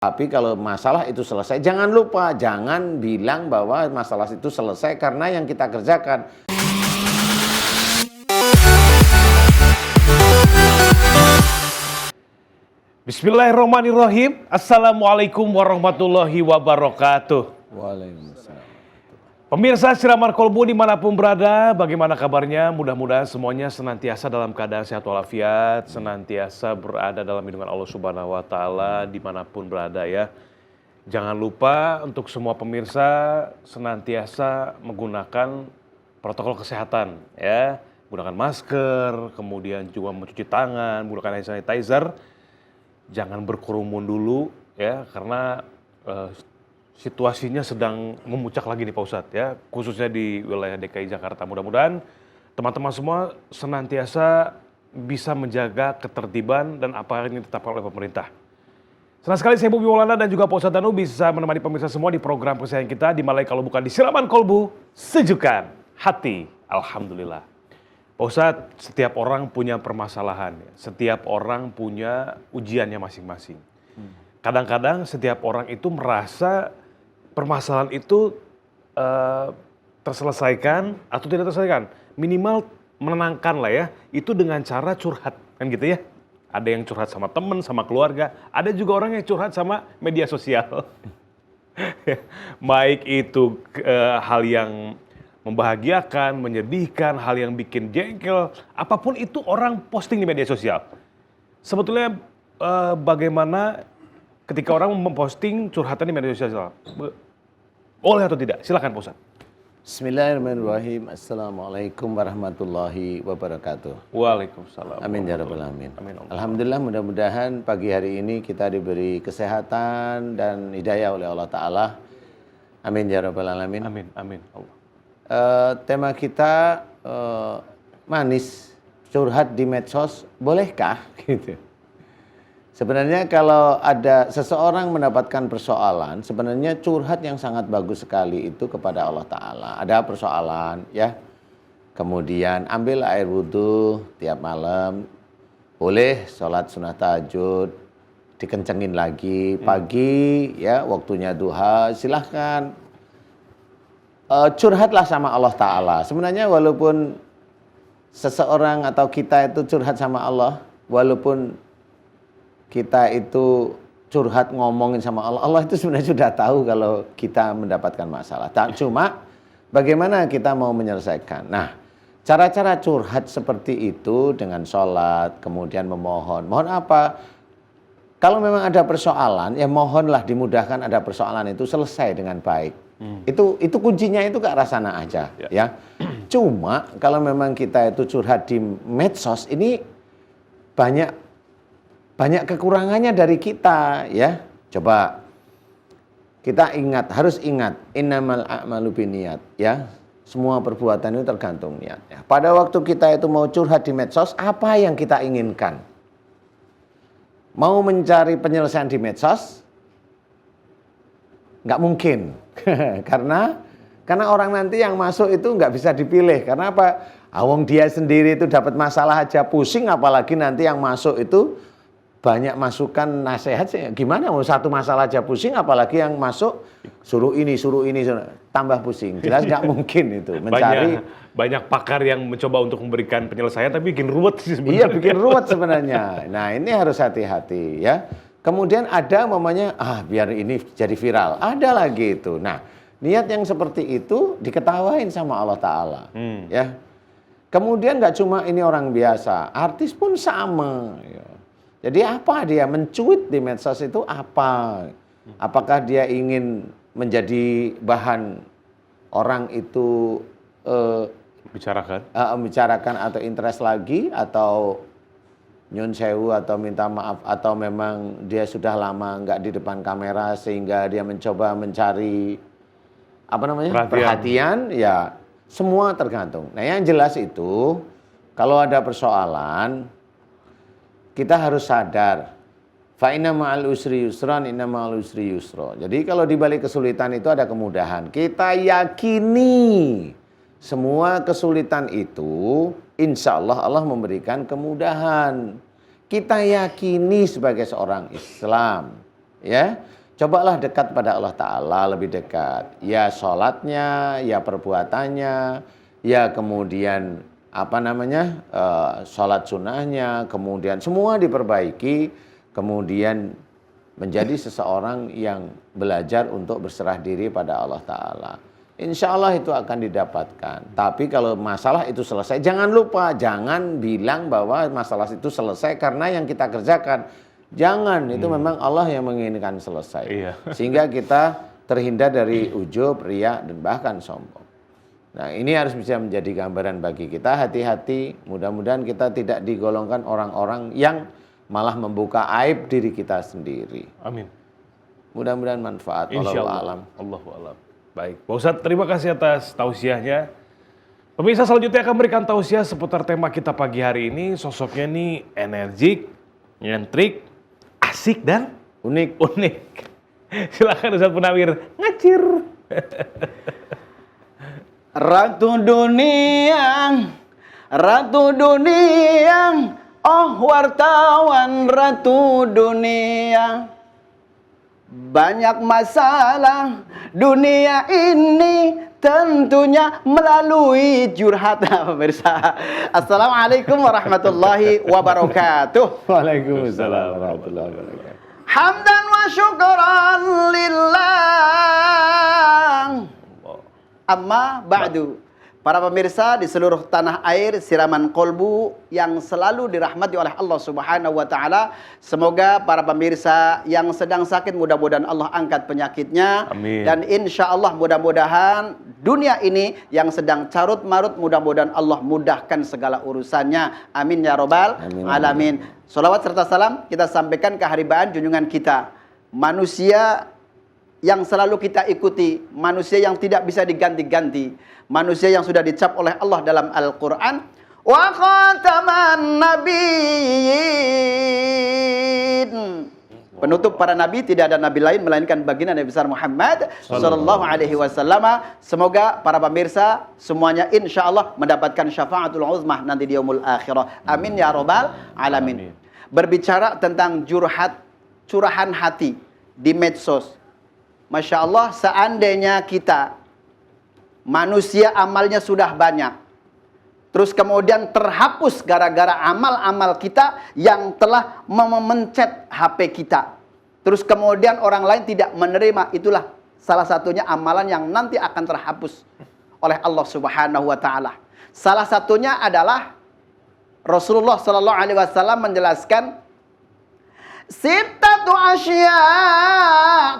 Tapi kalau masalah itu selesai, jangan lupa, jangan bilang bahwa masalah itu selesai karena yang kita kerjakan. Bismillahirrahmanirrahim. Assalamualaikum warahmatullahi wabarakatuh. Waalaikumsalam. Pemirsa Siraman Kolbu dimanapun berada, bagaimana kabarnya? Mudah-mudahan semuanya senantiasa dalam keadaan sehat walafiat, senantiasa berada dalam lindungan Allah Subhanahu wa Ta'ala dimanapun berada ya. Jangan lupa untuk semua pemirsa senantiasa menggunakan protokol kesehatan ya, gunakan masker, kemudian juga mencuci tangan, menggunakan hand sanitizer. Jangan berkerumun dulu ya, karena situasinya sedang memuncak lagi nih Pak Ustadz ya, khususnya di wilayah DKI Jakarta. Mudah-mudahan teman-teman semua senantiasa bisa menjaga ketertiban dan apa yang ditetapkan oleh pemerintah. Senang sekali saya Bobi Maulana dan juga Pak Ustadz Danu bisa menemani pemirsa semua di program kesayangan kita di Malai kalau bukan di Siraman Kolbu, sejukan hati. Alhamdulillah. Pak Ustadz, setiap orang punya permasalahan, setiap orang punya ujiannya masing-masing. Kadang-kadang setiap orang itu merasa permasalahan itu terselesaikan atau tidak terselesaikan. Minimal menenangkan lah ya, itu dengan cara curhat, kan gitu ya. Ada yang curhat sama teman, sama keluarga, ada juga orang yang curhat sama media sosial. Baik itu hal yang membahagiakan, menyedihkan, hal yang bikin jengkel, apapun itu orang posting di media sosial. Sebetulnya bagaimana ketika orang memposting curhatan di media sosial? Boleh atau tidak? Silakan Pak Ustadz. Bismillahirrahmanirrahim. Assalamualaikum warahmatullahi wabarakatuh. Waalaikumsalam. Amin ya rabbal alamin. Amin. Alhamdulillah, mudah-mudahan pagi hari ini kita diberi kesehatan dan hidayah oleh Allah Ta'ala. Amin ya rabbal alamin. Amin. Amin. Allah. Tema kita manis, curhat di medsos, bolehkah? Gitu. Sebenarnya kalau ada seseorang mendapatkan persoalan, sebenarnya curhat yang sangat bagus sekali itu kepada Allah Ta'ala. Ada persoalan ya, kemudian ambil air wudhu tiap malam, boleh sholat sunnah tahajud, dikencengin lagi, pagi ya waktunya duha, silahkan. Curhatlah sama Allah Ta'ala. Sebenarnya walaupun seseorang atau kita itu curhat sama Allah, walaupun kita itu curhat ngomongin sama Allah, Allah itu sebenarnya sudah tahu kalau kita mendapatkan masalah. Cuma bagaimana kita mau menyelesaikan. Nah, cara-cara curhat seperti itu dengan sholat, kemudian memohon. Mohon apa? Kalau memang ada persoalan, ya mohonlah dimudahkan ada persoalan itu selesai dengan baik. Itu kuncinya itu ke arah sana aja ya. Cuma kalau memang kita itu curhat di medsos ini banyak kekurangannya dari kita ya. Coba kita harus ingat innamal a'malu binniyat ya. Semua perbuatan itu tergantung niatnya. Pada waktu kita itu mau curhat di medsos, apa yang kita inginkan? Mau mencari penyelesaian di medsos? Nggak mungkin. karena orang nanti yang masuk itu nggak bisa dipilih. Karena apa? Awong dia sendiri itu dapat masalah aja pusing, apalagi nanti yang masuk itu banyak masukan nasihat. Gimana mau satu masalah aja pusing, apalagi yang masuk suruh ini, tambah pusing. Jelas nggak mungkin itu mencari. Banyak pakar yang mencoba untuk memberikan penyelesaian tapi bikin ruwet sih sebenarnya. Iya, bikin ruwet sebenarnya. Nah, ini harus hati-hati ya. Kemudian ada mamanya, biar ini jadi viral. Ada lagi itu. Nah, niat yang seperti itu diketawain sama Allah Ta'ala. Ya. Kemudian nggak cuma ini orang biasa, artis pun sama. Ya. Jadi apa dia mencuit di medsos itu apa? Apakah dia ingin menjadi bahan orang itu bicarakan atau interest lagi, atau nyun sewu atau minta maaf, atau memang dia sudah lama nggak di depan kamera sehingga dia mencoba mencari perhatian ya, semua tergantung. Nah, yang jelas itu kalau ada persoalan kita harus sadar fa inna ma'al usri yusran, inna ma'al usri yusra. Jadi kalau di balik kesulitan itu ada kemudahan. Kita yakini semua kesulitan itu insya Allah Allah memberikan kemudahan. Kita yakini sebagai seorang Islam Ya, cobalah dekat pada Allah Ta'ala, lebih dekat. Ya sholatnya, ya perbuatannya, ya kemudian sholat sunnahnya, kemudian semua diperbaiki, kemudian menjadi seseorang yang belajar untuk berserah diri pada Allah Ta'ala. Insya Allah itu akan didapatkan. Tapi kalau masalah itu selesai, jangan lupa, jangan bilang bahwa masalah itu selesai karena yang kita kerjakan. Jangan, itu memang Allah yang menginginkan selesai. Iya. Sehingga kita terhindar dari ujub, riya, dan bahkan sombong. Nah, ini harus bisa menjadi gambaran bagi kita. Hati-hati, mudah-mudahan kita tidak digolongkan orang-orang yang malah membuka aib diri kita sendiri. Amin. Mudah-mudahan manfaat. Insya Wallahu Allah. a'lam. Allahu a'lam. Baik, Pak Ustadz, terima kasih atas tausiahnya. Pemirsa, selanjutnya akan memberikan tausiah seputar tema kita pagi hari ini. Sosoknya nih energik, nyentrik, asik, dan Unik. Silakan Ustadz Munawir ngacir. Ratu dunia, oh wartawan ratu dunia. Banyak masalah dunia ini tentunya melalui curhat pemirsa. Assalamualaikum warahmatullahi wabarakatuh. Waalaikumsalam warahmatullahi wabarakatuh. Hamdan wa syukran lillah. Amma ba'du. Para pemirsa di seluruh tanah air siraman kolbu yang selalu dirahmati oleh Allah Subhanahu wa taala. Semoga para pemirsa yang sedang sakit mudah-mudahan Allah angkat penyakitnya. Amin. Dan insya Allah mudah-mudahan dunia ini yang sedang carut marut mudah-mudahan Allah mudahkan segala urusannya. Amin ya robbal alamin. Salawat serta salam kita sampaikan keharibaan junjungan kita. Manusia yang selalu kita ikuti, manusia yang tidak bisa diganti-ganti, manusia yang sudah dicap oleh Allah dalam Al-Quran, wa khataman nabiyyin. Penutup para nabi, tidak ada nabi lain melainkan baginda Nabi besar Muhammad sallallahu alaihi wasallam. Semoga para pemirsa semuanya insya Allah mendapatkan syafaatul uzmah nanti di yaumul akhirah. Amin ya robbal alamin. Berbicara tentang curahan hati di medsos. Masya Allah, seandainya kita manusia amalnya sudah banyak, terus kemudian terhapus gara-gara amal-amal kita yang telah memencet HP kita, terus kemudian orang lain tidak menerima, itulah salah satunya amalan yang nanti akan terhapus oleh Allah Subhanahu wa taala. Salah satunya adalah Rasulullah sallallahu alaihi wasallam menjelaskan sittatu asya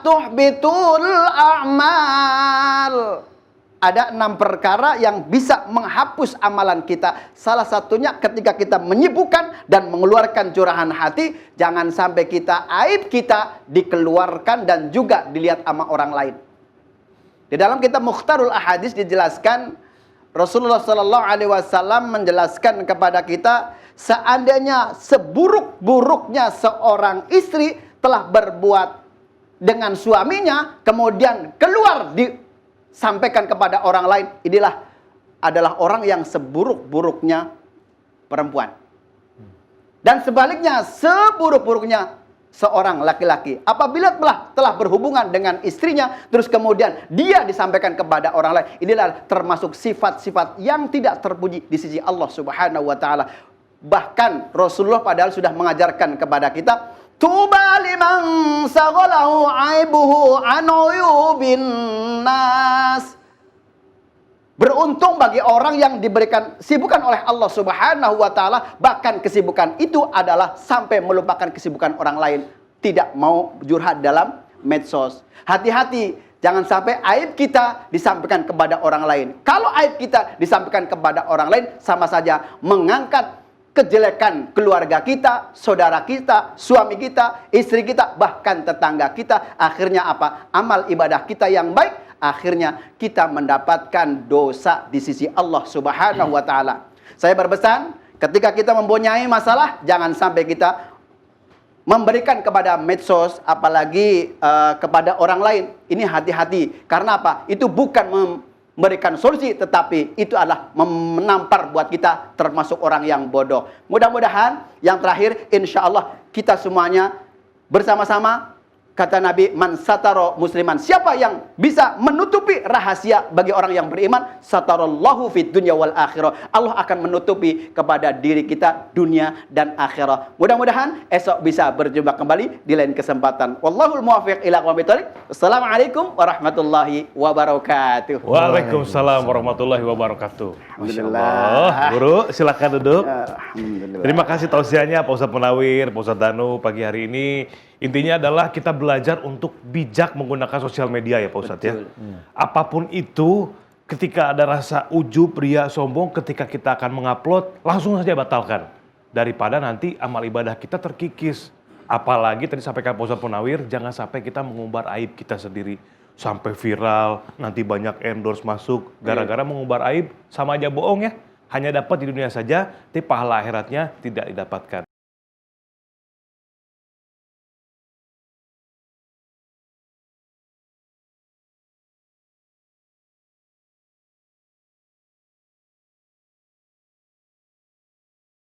tuhbitul a'mal. Ada 6 perkara yang bisa menghapus amalan kita. Salah satunya ketika kita menyibukkan dan mengeluarkan curahan hati, jangan sampai aib kita dikeluarkan dan juga dilihat sama orang lain. Di dalam kitab Mukhtarul Ahadits dijelaskan, Rasulullah sallallahu alaihi wasallam menjelaskan kepada kita, seandainya seburuk-buruknya seorang istri telah berbuat dengan suaminya, kemudian keluar disampaikan kepada orang lain, inilah adalah orang yang seburuk-buruknya perempuan. Dan sebaliknya, seburuk-buruknya seorang laki-laki apabila telah berhubungan dengan istrinya, terus kemudian dia disampaikan kepada orang lain, inilah termasuk sifat-sifat yang tidak terpuji di sisi Allah Subhanahu wa taala. Bahkan Rasulullah padahal sudah mengajarkan kepada kita, tuba liman saghalahu aibuhu an uyubin nas. Beruntung bagi orang yang diberikan sibukan oleh Allah Subhanahu wa taala, bahkan kesibukan itu adalah sampai melupakan kesibukan orang lain, tidak mau curhat dalam medsos. Hati-hati, jangan sampai aib kita disampaikan kepada orang lain. Kalau aib kita disampaikan kepada orang lain, sama saja mengangkat kejelekan keluarga kita, saudara kita, suami kita, istri kita, bahkan tetangga kita. Akhirnya apa? Amal ibadah kita yang baik, akhirnya kita mendapatkan dosa di sisi Allah Subhanahu wa taala. Saya berpesan, ketika kita mempunyai masalah, jangan sampai kita memberikan kepada medsos, apalagi kepada orang lain. Ini hati-hati. Karena apa? Itu bukan memberikan solusi, tetapi itu adalah menampar buat kita termasuk orang yang bodoh. Mudah-mudahan yang terakhir, insya Allah kita semuanya bersama-sama Kata Nabi, man sataro musliman. Siapa yang bisa menutupi rahasia bagi orang yang beriman, satarallahu fid dunya wal akhirah. Allah akan menutupi kepada diri kita dunia dan akhirat. Mudah-mudahan esok bisa berjumpa kembali di lain kesempatan. Wallahul muwaffiq ila aqwamit thoriq. Assalamualaikum warahmatullahi wabarakatuh. Waalaikumsalam warahmatullahi wabarakatuh. Masya Alhamdulillah. Allah. Guru, silakan duduk. Alhamdulillah. Terima kasih tausiahnya Pak Ustadz Munawir, Pak Ustadz Danu pagi hari ini. Intinya adalah kita belajar untuk bijak menggunakan sosial media ya Pak Ustadz ya. Apapun itu, ketika ada rasa ujub, ria, sombong, ketika kita akan mengupload, langsung saja batalkan. Daripada nanti amal ibadah kita terkikis. Apalagi tadi sampaikan Pak Ustadz Munawir, jangan sampai kita mengumbar aib kita sendiri. Sampai viral, nanti banyak endorse masuk. Gara-gara mengumbar aib, sama aja bohong ya. Hanya dapat di dunia saja, tapi pahala akhiratnya tidak didapatkan.